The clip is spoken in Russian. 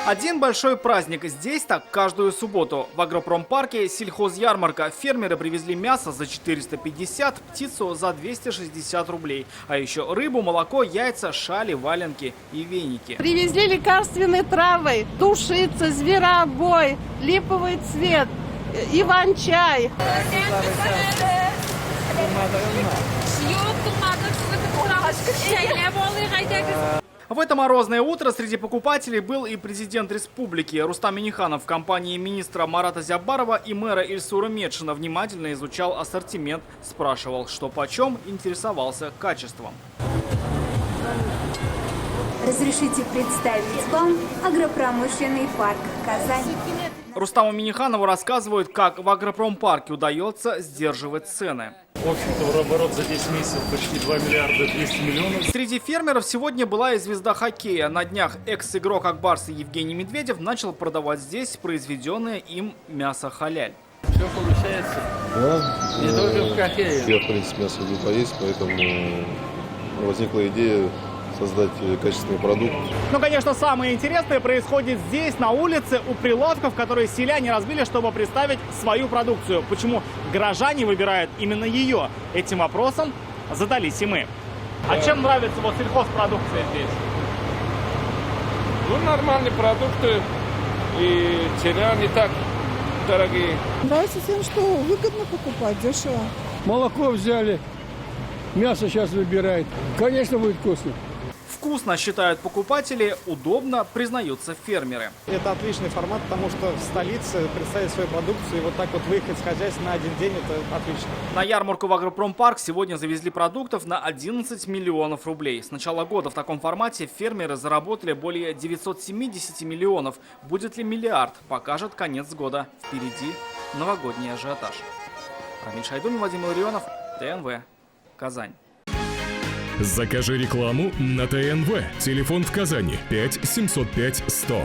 Один большой праздник здесь так каждую субботу. В агропромпарке сельхозярмарка. Фермеры привезли мясо за 450, птицу за 260 рублей. А еще рыбу, молоко, яйца, шали, валенки и веники. Привезли лекарственные травы, душица, зверобой, липовый цвет, иван-чай. В это морозное утро среди покупателей был и президент республики. Рустам Минниханов в компании министра Марата Зябарова и мэра Ильсура Медшина внимательно изучал ассортимент, спрашивал, что почем, интересовался качеством. Разрешите представить вам агропромышленный парк «Казань». Рустаму Минниханову рассказывают, как в агропромпарке удается сдерживать цены. В общем-то, оборот за 10 месяцев почти 2 миллиарда 200 миллионов. Среди фермеров сегодня была и звезда хоккея. На днях экс-игрок Акбарса Евгений Медведев начал продавать здесь произведенное им мясо халяль. Все получается. Да. Не только в хоккее. Я, в принципе, мясо люблю поесть, поэтому возникла идея создать качественный продукт. Ну, конечно, самое интересное происходит здесь, на улице, у прилавков, которые селяне разбили, чтобы представить свою продукцию. Почему горожане выбирают именно ее? Этим вопросом задались и мы. А чем нравится вот сельхозпродукция здесь? Ну, нормальные продукты и цена не так дорогие. Нравится тем, что выгодно покупать, дешево. Молоко взяли, мясо сейчас выбирает. Конечно, будет вкусно. Вкусно, считают покупатели, удобно, признаются фермеры. Это отличный формат, потому что в столице представить свою продукцию и вот так вот выехать с хозяйства на один день – это отлично. На ярмарку в агропромпарк сегодня завезли продуктов на 11 миллионов рублей. С начала года в таком формате фермеры заработали более 970 миллионов. Будет ли миллиард, покажет конец года. Впереди новогодний ажиотаж. Рамиль Шайдуллин, Владимир Ларионов, ТНВ, Казань. Закажи рекламу на ТНВ. Телефон в Казани 5 705 100.